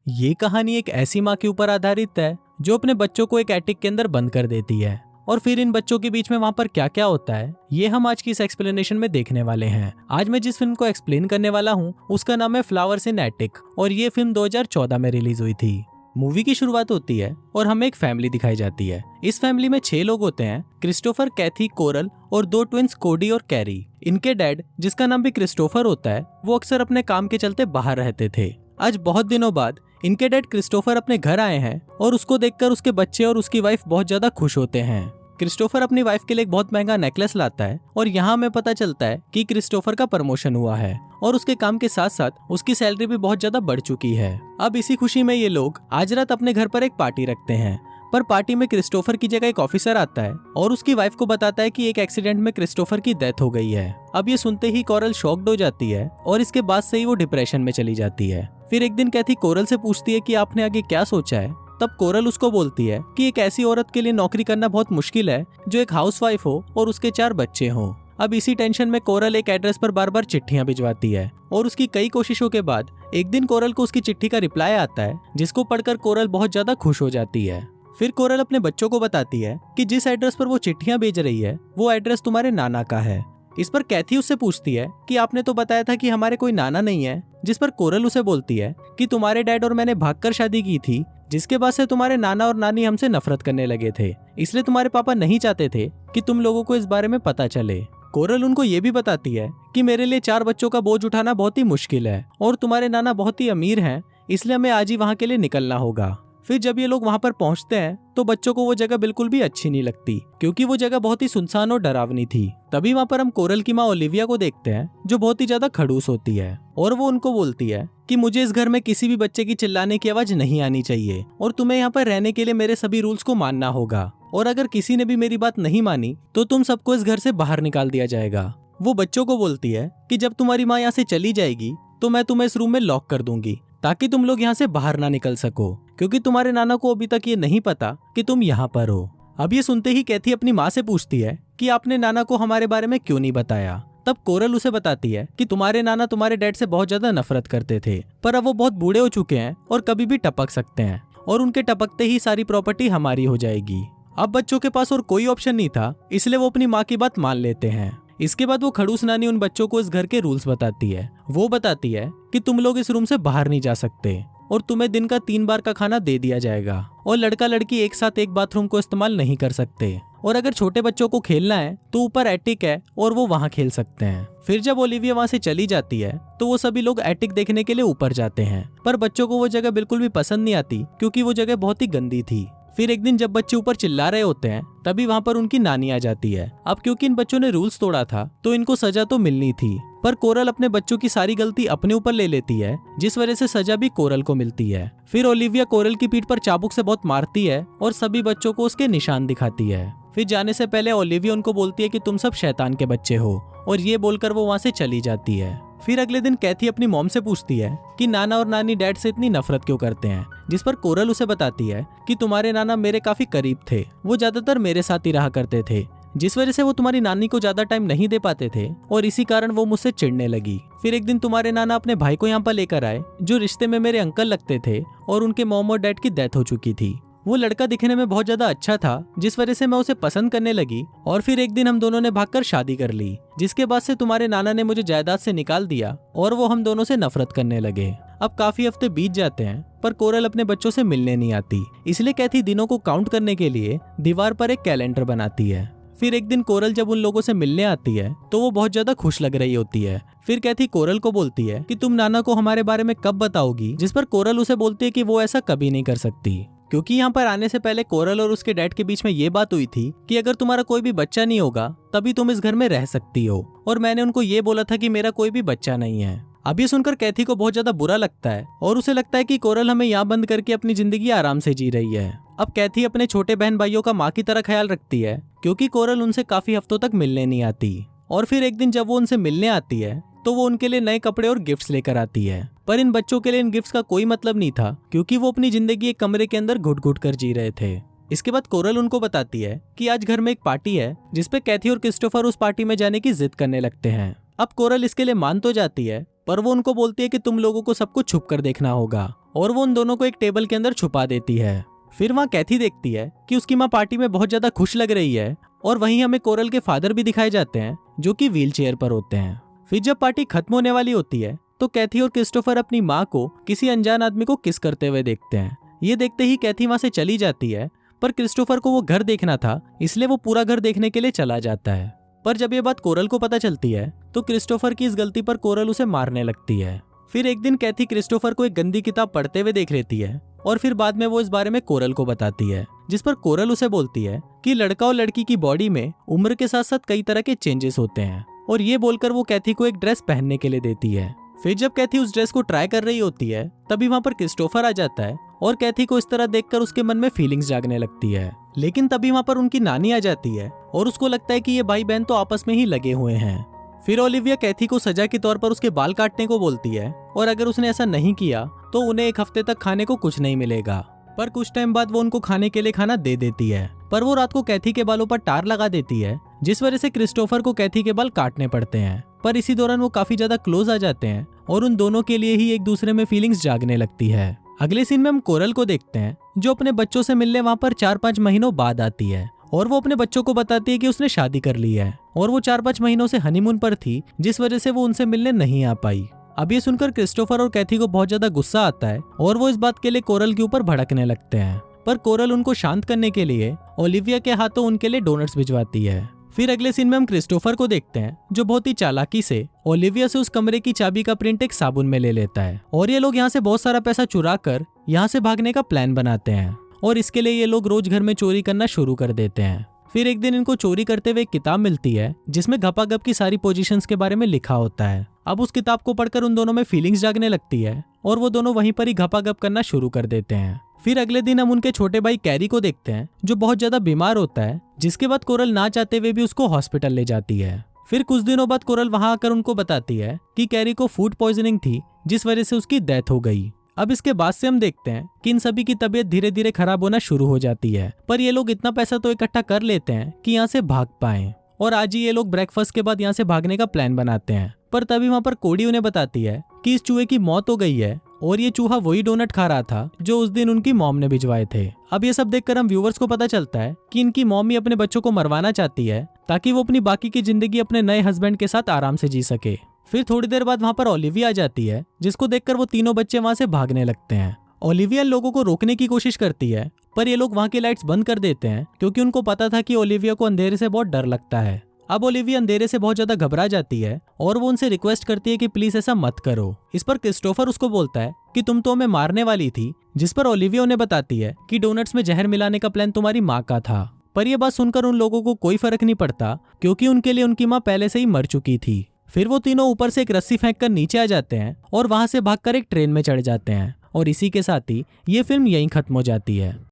ये कहानी एक ऐसी माँ के ऊपर आधारित है जो अपने बच्चों को एक एटिक के अंदर बंद कर देती है और फिर इन बच्चों के बीच में वहाँ पर क्या क्या होता है ये हम आज की इस एक्सप्लेनेशन में देखने वाले हैं। आज मैं जिस फिल्म को एक्सप्लेन करने वाला हूँ उसका नाम है फ्लावर्स इन एटिक और ये फिल्म 2014 में रिलीज हुई थी। मूवी की शुरुआत होती है और हमें एक फैमिली दिखाई जाती है। इस फैमिली में 6 लोग होते हैं, क्रिस्टोफर, कैथी, कोरल और 2 ट्विंस कोडी और कैरी। इनके डैड, जिसका नाम भी क्रिस्टोफर होता है, वो अक्सर अपने काम के चलते बाहर रहते थे। आज बहुत दिनों बाद इनके डैड क्रिस्टोफर अपने घर आए हैं और उसको देखकर उसके बच्चे और उसकी वाइफ बहुत ज्यादा खुश होते हैं। क्रिस्टोफर अपनी वाइफ के लिए एक बहुत महंगा नेकलेस लाता है और यहाँ हमें पता चलता है कि क्रिस्टोफर का प्रमोशन हुआ है और उसके काम के साथ साथ उसकी सैलरी भी बहुत ज्यादा बढ़ चुकी है। अब इसी खुशी में ये लोग आज रात अपने घर पर एक पार्टी रखते हैं, पर पार्टी में क्रिस्टोफर की जगह एक ऑफिसर आता है और उसकी वाइफ को बताता है कि एक एक्सीडेंट में क्रिस्टोफर की डेथ हो गई है। अब ये सुनते ही कोरल शॉक्ड हो जाती है और इसके बाद से ही वो डिप्रेशन में चली जाती है। फिर एक दिन कैथी कोरल से पूछती है कि आपने आगे क्या सोचा है। तब कोरल उसको बोलती है कि एक ऐसी औरत के लिए नौकरी करना बहुत मुश्किल है जो एक हाउसवाइफ हो और उसके 4 बच्चे हों। अब इसी टेंशन में कोरल एक एड्रेस पर बार बार चिट्ठियां भिजवाती है और उसकी कई कोशिशों के बाद एक दिन कोरल को उसकी चिट्ठी का रिप्लाई आता है, जिसको पढ़कर कोरल बहुत ज्यादा खुश हो जाती है। फिर कोरल अपने बच्चों को बताती है कि जिस एड्रेस पर वो चिट्ठियां भेज रही है वो एड्रेस तुम्हारे नाना का है। इस पर कैथी उससे पूछती है कि आपने तो बताया था कि हमारे कोई नाना नहीं है, जिस पर कोरल उसे बोलती है कि तुम्हारे डैड और मैंने भागकर शादी की थी, जिसके बाद से तुम्हारे नाना और नानी हमसे नफरत करने लगे थे, इसलिए तुम्हारे पापा नहीं चाहते थे कि तुम लोगों को इस बारे में पता चले। कोरल उनको ये भी बताती है कि मेरे लिए 4 बच्चों का बोझ उठाना बहुत ही मुश्किल है और तुम्हारे नाना बहुत ही अमीर हैं, इसलिए हमें आज ही वहाँ के लिए निकलना होगा। फिर जब ये लोग वहाँ पर पहुँचते हैं तो बच्चों को वो जगह बिल्कुल भी अच्छी नहीं लगती क्योंकि वो जगह बहुत ही सुनसान और डरावनी थी। तभी वहाँ पर हम कोरल की माँ ओलिविया को देखते हैं जो बहुत ही ज्यादा खड़ूस होती है और वो उनको बोलती है कि मुझे इस घर में किसी भी बच्चे की चिल्लाने की आवाज नहीं आनी चाहिए और तुम्हें यहाँ पर रहने के लिए मेरे सभी रूल्स को मानना होगा और अगर किसी ने भी मेरी बात नहीं मानी तो तुम सबको इस घर से बाहर निकाल दिया जाएगा। वो बच्चों को बोलती है कि जब तुम्हारी माँ यहाँ से चली जाएगी तो मैं तुम्हें इस रूम में लॉक कर दूंगी ताकि तुम लोग यहाँ से बाहर ना निकल सको, क्योंकि तुम्हारे नाना को अभी तक ये नहीं पता कि तुम यहाँ पर हो। अब ये सुनते ही कैथी अपनी माँ से पूछती है कि आपने नाना को हमारे बारे में क्यों नहीं बताया। तब कोरल उसे बताती है कि तुम्हारे नाना तुम्हारे डैड से बहुत ज्यादा नफरत करते थे, पर अब वो बहुत बूढ़े हो चुके हैं और कभी भी टपक सकते हैं और उनके टपकते ही सारी प्रॉपर्टी हमारी हो जाएगी। अब बच्चों के पास और कोई ऑप्शन नहीं था, इसलिए वो अपनी माँ की बात मान लेते हैं। इसके बाद वो खड़ूस नानी उन बच्चों को इस घर के रूल्स बताती है। वो बताती है कि तुम लोग इस रूम से बाहर नहीं जा सकते और तुम्हें दिन का 3 बार का खाना दे दिया जाएगा और लड़का लड़की एक साथ एक बाथरूम को इस्तेमाल नहीं कर सकते और अगर छोटे बच्चों को खेलना है तो ऊपर एटिक है और वो वहाँ खेल सकते हैं। फिर जब ओलिविया वहाँ से चली जाती है तो वो सभी लोग एटिक देखने के लिए ऊपर जाते हैं, पर बच्चों को वो जगह बिल्कुल भी पसंद नहीं आती क्योंकि वो जगह बहुत ही गंदी थी। फिर एक दिन जब बच्चे ऊपर चिल्ला रहे होते हैं तभी वहाँ पर उनकी नानी आ जाती है। अब क्योंकि इन बच्चों ने रूल्स तोड़ा था तो इनको सजा तो मिलनी थी, पर कोरल अपने बच्चों की सारी गलती अपने ऊपर ले लेती है, जिस वजह से सजा भी कोरल को मिलती है। फिर ओलिविया कोरल की पीठ पर चाबुक से बहुत मारती है और सभी बच्चों को उसके निशान दिखाती है। फिर जाने से पहले ओलिविया उनको बोलती है कि तुम सब शैतान के बच्चे हो और ये बोलकर वो वहाँ से चली जाती है। फिर अगले दिन कैथी अपनी मॉम से पूछती है कि नाना और नानी डैड से इतनी नफरत क्यों करते हैं, जिस पर कोरल उसे बताती है कि तुम्हारे नाना मेरे काफी करीब थे, वो ज्यादातर मेरे साथ ही रहा करते थे, जिस वजह से वो तुम्हारी नानी को ज्यादा टाइम नहीं दे पाते थे और इसी कारण वो मुझसे चिढ़ने लगी। फिर एक दिन तुम्हारे नाना अपने भाई को यहाँ पर लेकर आए जो रिश्ते में मेरे अंकल लगते थे और उनके मॉम और डैड की डेथ हो चुकी थी। वो लड़का दिखने में बहुत ज्यादा अच्छा था, जिस वजह से मैं उसे पसंद करने लगी और फिर एक दिन हम दोनों ने भागकर शादी कर ली, जिसके बाद से तुम्हारे नाना ने मुझे जायदाद से निकाल दिया और वो हम दोनों से नफरत करने लगे। अब काफी हफ्ते बीत जाते हैं पर कोरल अपने बच्चों से मिलने नहीं आती, इसलिए कैथी दिनों को काउंट करने के लिए दीवार पर एक कैलेंडर बनाती है। फिर एक दिन कोरल जब उन लोगों से मिलने आती है तो वो बहुत ज्यादा खुश लग रही होती है। फिर कैथी कोरल को बोलती है कि तुम नाना को हमारे बारे में कब बताओगी, जिस पर कोरल उसे बोलती है कि वो ऐसा कभी नहीं कर सकती, क्योंकि यहाँ पर आने से पहले कोरल और उसके डैड के बीच में ये बात हुई थी कि अगर तुम्हारा कोई भी बच्चा नहीं होगा तभी तुम इस घर में रह सकती हो, और मैंने उनको ये बोला था कि मेरा कोई भी बच्चा नहीं है। अब ये सुनकर कैथी को बहुत ज्यादा बुरा लगता है और उसे लगता है कि कोरल हमें यहाँ बंद करके अपनी जिंदगी आराम से जी रही है। अब कैथी अपने छोटे बहन भाइयों का माँ की तरह ख्याल रखती है क्योंकि कोरल उनसे काफी हफ्तों तक मिलने नहीं आती, और फिर एक दिन जब वो उनसे मिलने आती है तो वो उनके लिए नए कपड़े और गिफ्ट्स लेकर आती है, पर इन बच्चों के लिए इन गिफ्ट्स का कोई मतलब नहीं था क्योंकि वो अपनी जिंदगी एक कमरे के अंदर घुट घुट कर जी रहे थे। इसके बाद कोरल उनको बताती है कि आज घर में एक पार्टी है जिसपे कैथी और क्रिस्टोफर उस पार्टी में जाने की जिद करने लगते हैं। अब कोरल इसके लिए मान तो जाती है पर वो उनको बोलती है कि तुम लोगों को सब कुछ छुप कर देखना होगा और वो उन दोनों को एक टेबल के अंदर छुपा देती है। फिर वहाँ कैथी देखती है कि उसकी माँ पार्टी में बहुत ज्यादा खुश लग रही है और वहीं हमें कोरल के फादर भी दिखाए जाते हैं जो कि व्हील चेयर पर होते हैं। फिर जब पार्टी खत्म होने वाली होती है तो कैथी और क्रिस्टोफर अपनी माँ को किसी अनजान आदमी को किस करते हुए देखते हैं। ये देखते ही कैथी वहां से चली जाती है, पर क्रिस्टोफर को वो घर देखना था इसलिए वो पूरा घर देखने के लिए चला जाता है। पर जब ये बात कोरल को पता चलती है तो क्रिस्टोफर की इस गलती पर कोरल उसे मारने लगती है। फिर एक दिन कैथी क्रिस्टोफर को एक गंदी किताब पढ़ते हुए देख लेती है और फिर बाद में वो इस बारे में कोरल को बताती है, जिस पर कोरल उसे बोलती है कि लड़का और लड़की की बॉडी में उम्र के साथ साथ कई तरह के चेंजेस होते हैं, और ये बोलकर वो कैथी को एक ड्रेस पहनने के लिए देती है। फिर जब कैथी उस ड्रेस को ट्राई कर रही होती है तभी वहाँ पर क्रिस्टोफर आ जाता है और कैथी को इस तरह देखकर उसके मन में फीलिंग्स जागने लगती है। लेकिन तभी वहाँ पर उनकी नानी आ जाती है और उसको लगता है कि ये भाई बहन तो आपस में ही लगे हुए हैं। फिर ओलिविया कैथी को सजा के तौर पर उसके बाल काटने को बोलती है और अगर उसने ऐसा नहीं किया तो उन्हें एक हफ्ते तक खाने को कुछ नहीं मिलेगा। पर कुछ टाइम बाद वो उनको खाने के लिए खाना दे देती है, पर वो रात को कैथी के बालों पर टार लगा देती है जिस वजह से क्रिस्टोफर को कैथी के बाल काटने पड़ते हैं। पर इसी दौरान वो काफी ज्यादा क्लोज आ जाते हैं और उन दोनों के लिए ही एक दूसरे में फीलिंग्स जागने लगती है। अगले सीन में हम कोरल को देखते हैं जो अपने बच्चों से मिलने वहाँ पर 4-5 महीनों बाद आती है और वो अपने बच्चों को बताती है कि उसने शादी कर ली है और वो 4-5 महीनों से हनीमून पर थी जिस वजह से वो उनसे मिलने नहीं आ पाई। अब ये सुनकर क्रिस्टोफर और कैथी को बहुत ज्यादा गुस्सा आता है और वो इस बात के लिए कोरल के ऊपर भड़कने लगते हैं, पर कोरल उनको शांत करने के लिए ओलिविया के हाथों उनके लिए डोनट्स भिजवाती है। फिर अगले सीन में हम क्रिस्टोफर को देखते हैं जो बहुत ही चालाकी से ओलिविया से उस कमरे की चाबी का प्रिंट एक साबुन में ले लेता है और ये लोग यहाँ से बहुत सारा पैसा चुरा कर यहाँ से भागने का प्लान बनाते हैं और इसके लिए ये लोग रोज घर में चोरी करना शुरू कर देते हैं। फिर एक दिन इनको चोरी करते हुए एक किताब मिलती है जिसमें गपागप की सारी पोजीशंस के बारे में लिखा होता है। अब उस किताब को पढ़कर उन दोनों में फीलिंग्स जागने लगती है और वो दोनों वहीं पर ही गपागप करना शुरू कर देते हैं। फिर अगले दिन हम उनके छोटे भाई कैरी को देखते हैं जो बहुत ज्यादा बीमार होता है, जिसके बाद कोरल ना चाहते हुए भी उसको हॉस्पिटल ले जाती है। फिर कुछ दिनों बाद कोरल वहां आकर उनको बताती है कि कैरी को फूड पॉइजनिंग थी जिस वजह से उसकी डेथ हो गई। अब इसके बाद से हम देखते हैं कि इन सभी की तबीयत धीरे धीरे खराब होना शुरू हो जाती है, पर ये लोग इतना पैसा तो इकट्ठा कर लेते हैं कि यहाँ से भाग पाएं और आज ही ये लोग ब्रेकफास्ट के बाद यहाँ से भागने का प्लान बनाते हैं। पर तभी वहाँ पर कोडी उन्हें बताती है कि इस चूहे की मौत हो गई है और ये चूहा वही डोनट खा रहा था जो उस दिन उनकी मॉम ने भिजवाए थे। अब ये सब देखकर हम व्यूवर्स को पता चलता है कि इनकी मॉम ही अपने बच्चों को मरवाना चाहती है ताकि वो अपनी बाकी की जिंदगी अपने नए हस्बैंड के साथ आराम से जी सके। फिर थोड़ी देर बाद वहाँ पर ओलिविया आ जाती है जिसको देखकर वो तीनों बच्चे वहाँ से भागने लगते हैं। ओलिविया लोगों को रोकने की कोशिश करती है पर ये लोग वहाँ की लाइट्स बंद कर देते हैं क्योंकि उनको पता था कि ओलिविया को अंधेरे से बहुत डर लगता है। अब ओलिविया अंधेरे से बहुत ज्यादा घबरा जाती है और वो उनसे रिक्वेस्ट करती है कि प्लीज ऐसा मत करो। इस पर क्रिस्टोफर उसको बोलता है कि तुम तो हमें मारने वाली थी, जिस पर ओलिविया उन्हें बताती है कि डोनट्स में जहर मिलाने का प्लान तुम्हारी माँ का था। पर यह बात सुनकर उन लोगों को कोई फर्क नहीं पड़ता क्योंकि उनके लिए उनकी माँ पहले से ही मर चुकी थी। फिर वो तीनों ऊपर से एक रस्सी फेंककर नीचे आ जाते हैं और वहां से भागकर एक ट्रेन में चढ़ जाते हैं और इसी के साथ ही ये फिल्म यहीं खत्म हो जाती है।